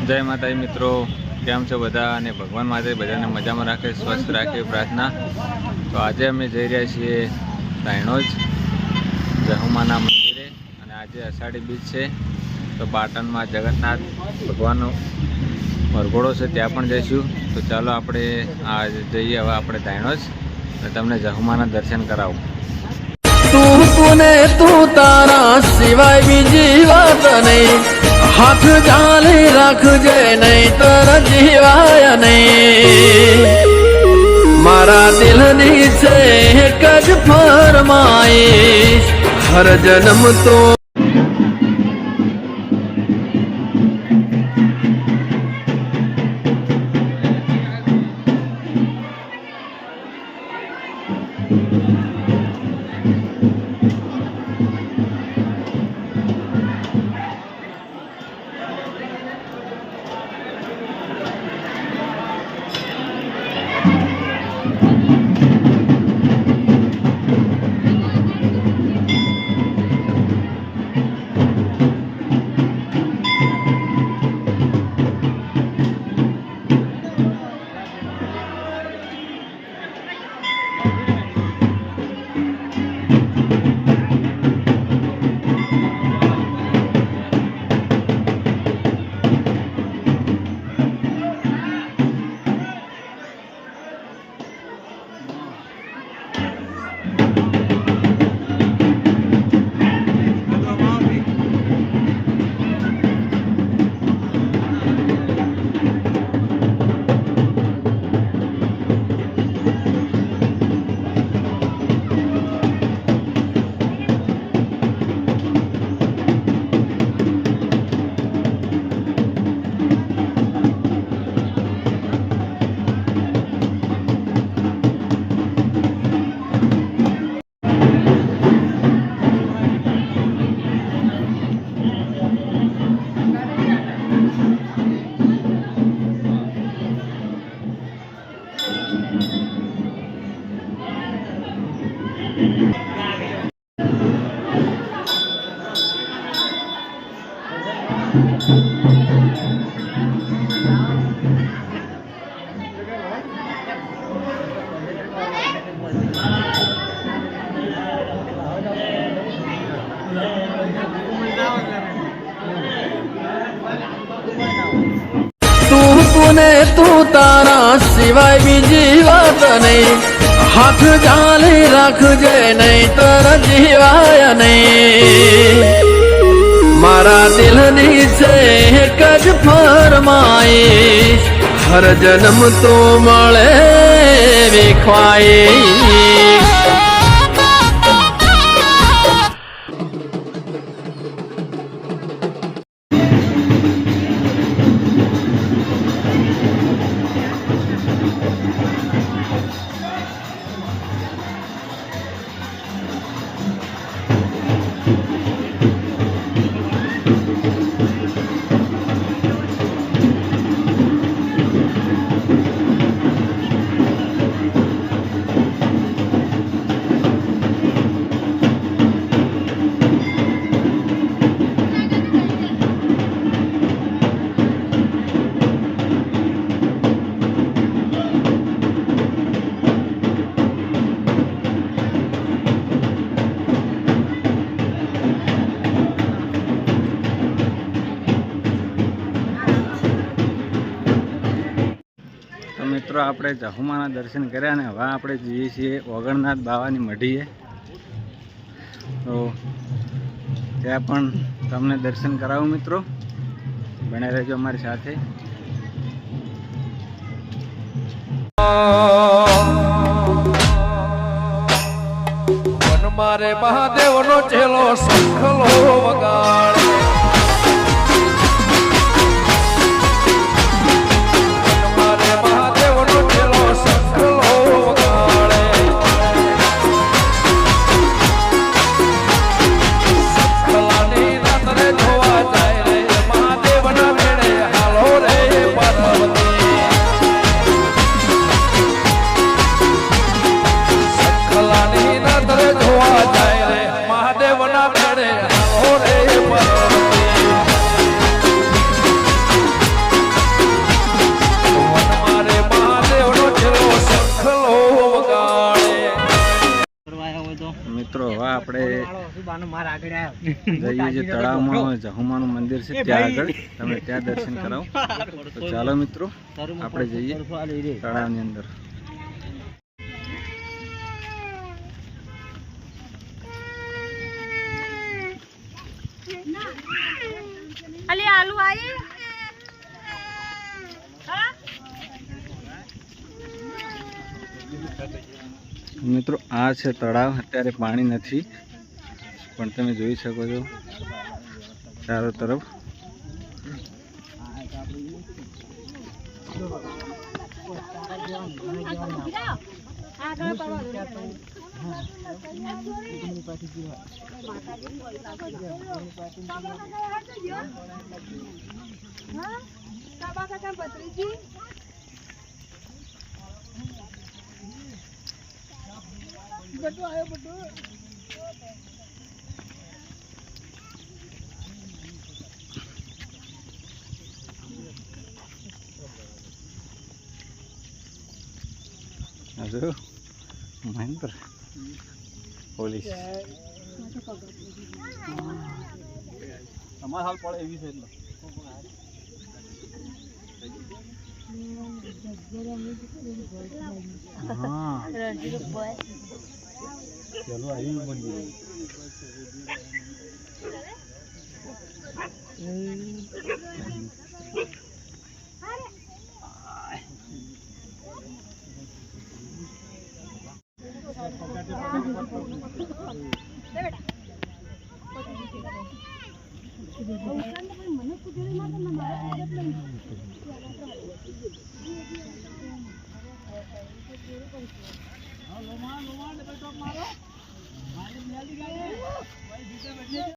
जय माता मित्रों, केम छो बधा अने भगवान माता बधाने मजामां राखे, स्वस्थ राखे प्रार्थना। तो आज अमे जई रह्या छीए धायणोज जहुमाना मंदिरे अने आज आषाढ़ी बीज छे। तो पाटण में जगन्नाथ भगवाननो वरघोड़ो छे, त्यां पण जईशुं। तो चालो आपणे आज जईए हवे आपणे धायणोज अने तमने जहुमाना दर्शन करावुं। तू पुने तू तारा सिवाय बीजी वात नहीं, हाथ जाले राखजे नहीं तर जीवाय नहीं। मारा दिलनी छे एक ज फरमाईश, हर जन्म तो तू तारा सिवाय बीजी वात नहीं, हाथ जाले राखजे नहीं तर जीवाय नहीं। मारा दिलनी छे एक ज फरमाईश, हर जन्म तो मळे विख्वाईश। मित्रों આપણે જહુમાના દર્શન કર્યા ને હવે આપણે જઈએ છીએ ઓગણનાથ બાવાની મઢીએ। તો ત્યાં પણ તમને દર્શન કરાવું મિત્રો, બને રહેજો અમારી સાથે। વન મારે મહાદેવનો ચેલો શંખલો વગાડે, મહાદેવના ભેડે હાલો રે પાર્વતી। આપણે જઈએ જે તળાવમાં જહુમાનું મંદિર છે ત્યાં આગળ, તમે ત્યાં દર્શન કરાવો. તો ચાલો મિત્રો આપણે જઈએ તળાવની અંદર. અલી આલુ આવી મિત્રો આ છે તળાવ. અત્યારે પાણી નથી પણ તમે જોઈ શકો છો ચારો તરફ. હજુ મહેન્દ્ર પોલીસ તમારે હાલ પડે એવી છે એટલે હા ચલો આવી બની મને